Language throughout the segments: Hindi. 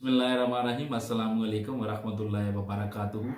बिस्मिल्लाहिर्रहमानिर्रहीम अस्सलाम वालेकुम वरहमतुल्लाहि वबरकातुहू।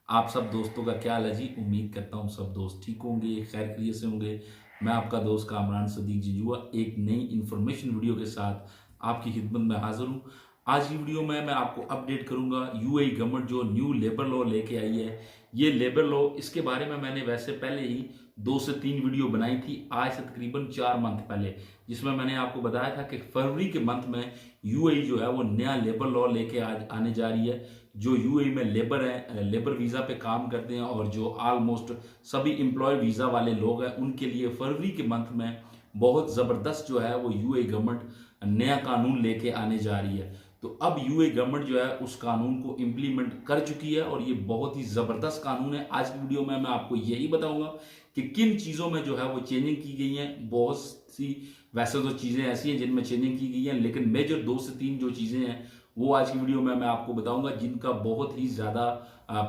आप सब दोस्तों का क्या हाल है जी। उम्मीद करता हूँ सब दोस्त ठीक होंगे, खैर खैरियत से होंगे। मैं आपका दोस्त कामरान सदीक जिजुआ एक नई इन्फॉर्मेशन वीडियो के साथ आपकी खिदमत में हाजिर हूँ। आज की वीडियो में मैं आपको अपडेट करूंगा यूएई गवर्नमेंट जो न्यू लेबर लॉ लेके आई है। ये लेबर लॉ, इसके बारे में मैंने वैसे पहले ही 2 से 3 वीडियो बनाई थी आज से तकरीबन 4 मंथ पहले, जिसमें मैंने आपको बताया था कि फरवरी के मंथ में यूएई जो है वो नया लेबर लॉ लेके आज आने जा रही है। जो यूएई में लेबर है, लेबर वीज़ा पे काम करते हैं और जो ऑलमोस्ट सभी एम्प्लॉय वीज़ा वाले लोग हैं, उनके लिए फरवरी के मंथ में बहुत ज़बरदस्त जो है वो यूएई गवर्नमेंट नया कानून लेके आने जा रही है। तो अब यूएई गवर्नमेंट जो है उस कानून को इम्प्लीमेंट कर चुकी है और ये बहुत ही ज़बरदस्त कानून है। आज की वीडियो में मैं आपको यही बताऊंगा कि किन चीज़ों में जो है वो चेंजिंग की गई है। बहुत सी वैसे तो चीज़ें ऐसी हैं जिनमें चेंजिंग की गई है, लेकिन मेजर 2 से 3 जो चीज़ें हैं वो आज की वीडियो में मैं आपको बताऊंगा, जिनका बहुत ही ज़्यादा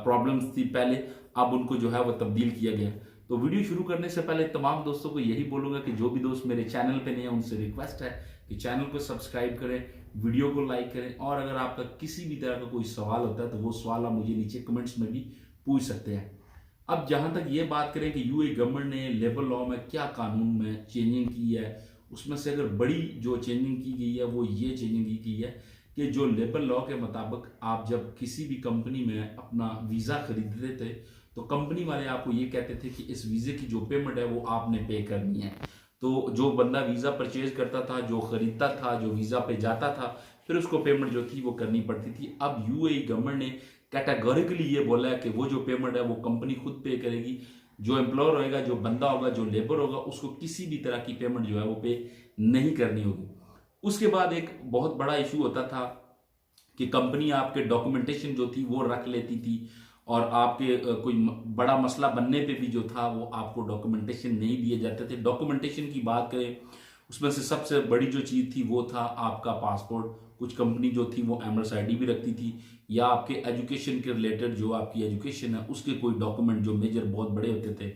प्रॉब्लम्स थी पहले, अब उनको जो है वो तब्दील किया गया। तो वीडियो शुरू करने से पहले तमाम दोस्तों को यही बोलूंगा कि जो भी दोस्त मेरे चैनल पे नहीं है उनसे रिक्वेस्ट है कि चैनल को सब्सक्राइब करें, वीडियो को लाइक करें, और अगर आपका किसी भी तरह का कोई सवाल होता है तो वो सवाल आप मुझे नीचे कमेंट्स में भी पूछ सकते हैं। अब जहां तक ये बात करें कि यूएई गवर्नमेंट ने लेबर लॉ में क्या कानून में चेंजिंग की है, उसमें से अगर बड़ी जो चेंजिंग की गई है वो ये चेंजिंग की है कि जो लेबर लॉ के मुताबिक आप जब किसी भी कंपनी में अपना वीज़ा खरीदते थे तो कंपनी वाले आपको ये कहते थे कि इस वीज़े की जो पेमेंट है वो आपने पे करनी है। तो जो बंदा वीज़ा परचेज करता था, जो खरीदता था, जो वीज़ा पे जाता था, फिर उसको पेमेंट जो थी वो करनी पड़ती थी। अब यूएई गवर्नमेंट ने कैटेगोरिकली ये बोला है कि वो जो पेमेंट है वो कंपनी खुद पे करेगी। जो एम्प्लॉयर होगा, जो बंदा होगा, जो लेबर होगा, उसको किसी भी तरह की पेमेंट जो है वो पे नहीं करनी होगी। उसके बाद एक बहुत बड़ा इशू होता था कि कंपनी आपके डॉक्यूमेंटेशन जो थी वो रख लेती थी और आपके कोई बड़ा मसला बनने पे भी जो था वो आपको डॉक्यूमेंटेशन नहीं दिए जाते थे। डॉक्यूमेंटेशन की बात करें, उसमें से सबसे बड़ी जो चीज़ थी वो था आपका पासपोर्ट। कुछ कंपनी जो थी वो एमएस आईडी भी रखती थी, या आपके एजुकेशन के रिलेटेड जो आपकी एजुकेशन है उसके कोई डॉक्यूमेंट जो मेजर बहुत बड़े होते थे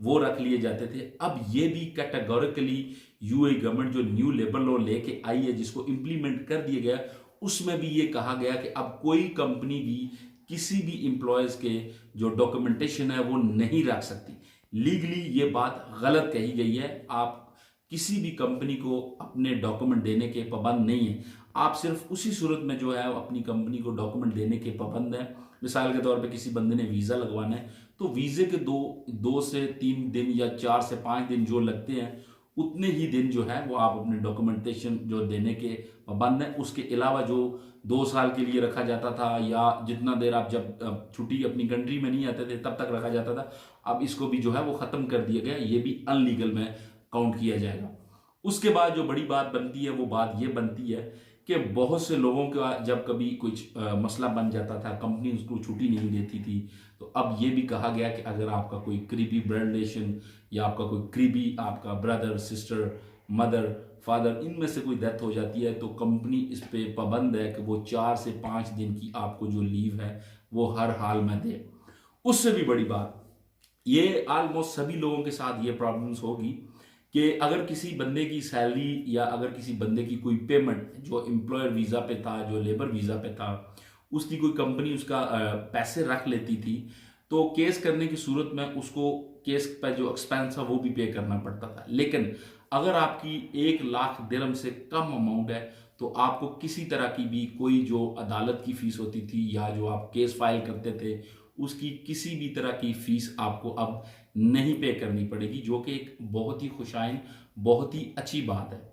वो रख लिए जाते थे। अब ये भी कैटेगोरिकली यूएई गवर्नमेंट जो न्यू लेबर लॉ लेके आई है, जिसको इम्प्लीमेंट कर दिया गया, उसमें भी ये कहा गया कि अब कोई कंपनी भी किसी भी इंप्लॉयज के जो डॉक्यूमेंटेशन है वो नहीं रख सकती। लीगली ये बात गलत कही गई है। आप किसी भी कंपनी को अपने डॉक्यूमेंट देने के पाबंद नहीं है। आप सिर्फ उसी सूरत में जो है अपनी कंपनी को डॉक्यूमेंट देने के पाबंद है। मिसाल के तौर पे किसी बंदे ने वीज़ा लगवाना है तो वीज़े के दो से 3 दिन या 4 से 5 दिन जो लगते हैं, उतने ही दिन जो है वो आप अपने डॉक्यूमेंटेशन जो देने के पाबंद है। उसके अलावा जो 2 साल के लिए रखा जाता था, या जितना देर आप जब छुट्टी अपनी कंट्री में नहीं आते थे तब तक रखा जाता था, अब इसको भी जो है वो ख़त्म कर दिया गया। ये भी अनलीगल में काउंट किया जाएगा। उसके बाद जो बड़ी बात बनती है वो बात ये बनती है कि बहुत से लोगों का जब कभी कुछ मसला बन जाता था, कंपनी उसको छुट्टी नहीं देती थी, तो अब ये भी कहा गया कि अगर आपका कोई करीबी ब्लड रिलेशन या आपका कोई करीबी आपका ब्रदर, सिस्टर, मदर, फादर, इनमें से कोई डेथ हो जाती है तो कंपनी इस पे पाबंद है कि वो 4 से 5 दिन की आपको जो लीव है वो हर हाल में दे। उससे भी बड़ी बात, ये ऑलमोस्ट सभी लोगों के साथ ये प्रॉब्लम्स होगी कि अगर किसी बंदे की सैलरी या अगर किसी बंदे की कोई पेमेंट जो एम्प्लॉयर वीज़ा पे था, जो लेबर वीज़ा पे था, उसकी कोई कंपनी उसका पैसे रख लेती थी, तो केस करने की सूरत में उसको केस पर जो एक्सपेंस था वो भी पे करना पड़ता था। लेकिन अगर आपकी 1 लाख दिरहम से कम अमाउंट है तो आपको किसी तरह की भी कोई जो अदालत की फीस होती थी या जो आप केस फाइल करते थे उसकी किसी भी तरह की फीस आपको अब नहीं पे करनी पड़ेगी, जो कि एक बहुत ही खुशाइन, बहुत ही अच्छी बात है।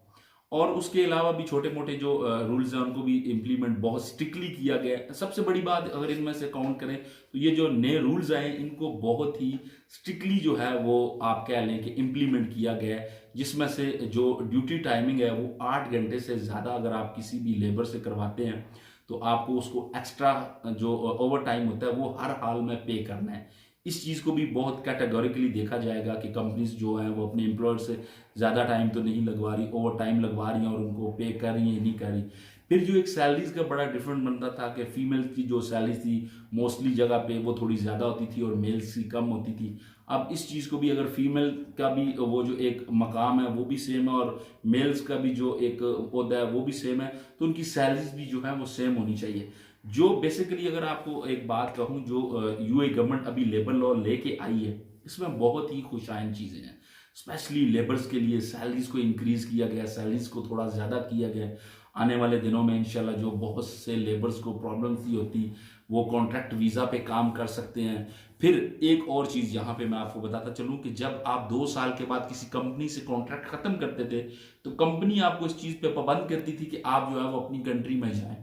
और उसके अलावा भी छोटे मोटे जो रूल्स हैं उनको भी इम्प्लीमेंट बहुत स्ट्रिक्टली किया गया है। सबसे बड़ी बात अगर इनमें से काउंट करें तो ये जो नए रूल्स आए इनको बहुत ही स्ट्रिक्टली जो है वो आप कह लें कि इम्प्लीमेंट किया गया है, जिसमें से जो ड्यूटी टाइमिंग है वो 8 घंटे से ज़्यादा अगर आप किसी भी लेबर से करवाते हैं तो आपको उसको एक्स्ट्रा जो ओवर टाइम होता है वो हर हाल में पे करना है। इस चीज़ को भी बहुत कैटेगोरिकली देखा जाएगा कि कंपनीज जो हैं वो अपने एम्प्लॉयर से ज़्यादा टाइम तो नहीं लगवा रही, ओवर टाइम लगवा रही हैं और उनको पे कर रही हैं, नहीं कर रही। फिर जो एक सैलरीज का बड़ा डिफरेंट बनता था कि फीमेल की जो सैलरी थी मोस्टली जगह पे वो थोड़ी ज़्यादा होती थी और मेल्स की कम होती थी। अब इस चीज़ को भी अगर फीमेल का भी वो जो एक मकाम है वो भी सेम है और मेल्स का भी जो एक ओहदा है वो भी सेम है, तो उनकी सैलरीज भी जो है वो सेम होनी चाहिए। जो बेसिकली अगर आपको एक बात कहूँ, जो यूए गवर्नमेंट अभी लेबर लॉ लेके आई है, इसमें बहुत ही खुशाइन चीज़ें हैं। स्पेशली लेबर्स के लिए सैलरीज को इंक्रीज किया गया, सैलरीज को थोड़ा ज़्यादा किया गया। आने वाले दिनों में इंशाल्लाह जो बहुत से लेबर्स को प्रॉब्लम थी होती, वो कॉन्ट्रैक्ट वीज़ा पे काम कर सकते हैं। फिर एक और चीज़ यहाँ पे मैं आपको बताता चलूँ कि जब आप 2 साल के बाद किसी कंपनी से कॉन्ट्रैक्ट ख़त्म करते थे, तो कंपनी आपको इस चीज़ पे पाबंद करती थी कि आप जो है वो अपनी कंट्री में जाएं।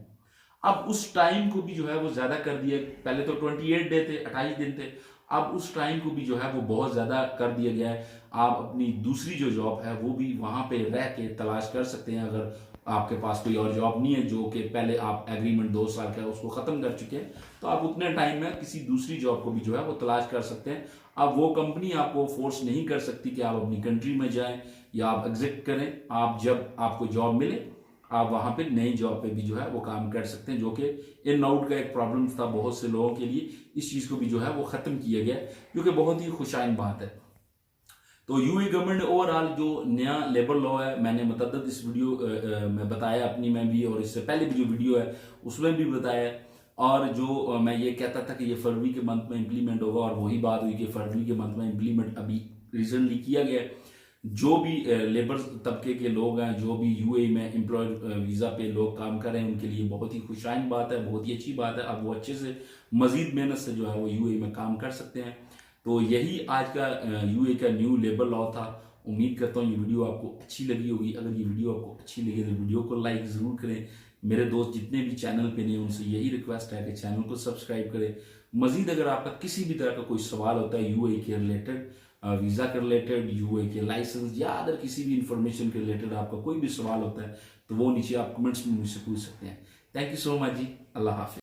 अब उस टाइम को भी जो है वो ज़्यादा कर दिया। पहले तो 28 डे थे, 28 दिन थे। अब उस टाइम को भी जो है वो बहुत ज़्यादा कर दिया गया है। आप अपनी दूसरी जो जॉब है वो भी वहाँ पे रह के तलाश कर सकते हैं, अगर आपके पास कोई और जॉब नहीं है, जो कि पहले आप एग्रीमेंट 2 साल का है उसको ख़त्म कर चुके हैं, तो आप उतने टाइम में किसी दूसरी जॉब को भी जो है वो तलाश कर सकते हैं। अब वो कंपनी आपको फोर्स नहीं कर सकती कि आप अपनी कंट्री में जाएं या आप एग्जिट करें। आप जब आपको जॉब मिले आप वहां पे नई जॉब पे भी जो है वो काम कर सकते हैं, जो कि इन आउट का एक प्रॉब्लम था बहुत से लोगों के लिए। इस चीज़ को भी जो है वो ख़त्म किया गया, जो कि बहुत ही खुशाइन बात है। तो यूए गवर्नमेंट ने ओवरऑल जो नया लेबर लॉ है, मैंने मतलब इस वीडियो में बताया अपनी में भी, और इससे पहले भी जो वीडियो है उसमें भी बताया। और जो मैं ये कहता था कि ये फरवरी के मंथ में इम्प्लीमेंट होगा, और वही बात हुई कि फरवरी के मंथ में इम्प्लीमेंट अभी रिसेंटली किया गया है। जो भी लेबर तबके के लोग हैं, जो भी यूए में एम्प्लॉय वीज़ा पे लोग काम कर रहे हैं, उनके लिए बहुत ही खुशाइन बात है, बहुत ही अच्छी बात है। अब वो अच्छे से मजीद मेहनत से जो है वो यूए में काम कर सकते हैं। तो यही आज का यूए का न्यू लेबर लॉ था। उम्मीद करता हूँ ये वीडियो आपको अच्छी लगी होगी। अगर ये वीडियो आपको अच्छी लगी तो वीडियो को लाइक ज़रूर करें। मेरे दोस्त जितने भी चैनल पे नहीं, उनसे यही रिक्वेस्ट है कि चैनल को सब्सक्राइब करें। मजीद अगर आपका किसी भी तरह का कोई सवाल होता है यूए के रिलेटेड, वीज़ा के रिलेटेड, यूए के लाइसेंस, या अदर किसी भी इंफॉर्मेशन के रिलेटेड आपका कोई भी सवाल होता है, तो वो नीचे आप कमेंट्स में मुझसे पूछ सकते हैं। थैंक यू सो मच जी। अल्लाह हाफिज़।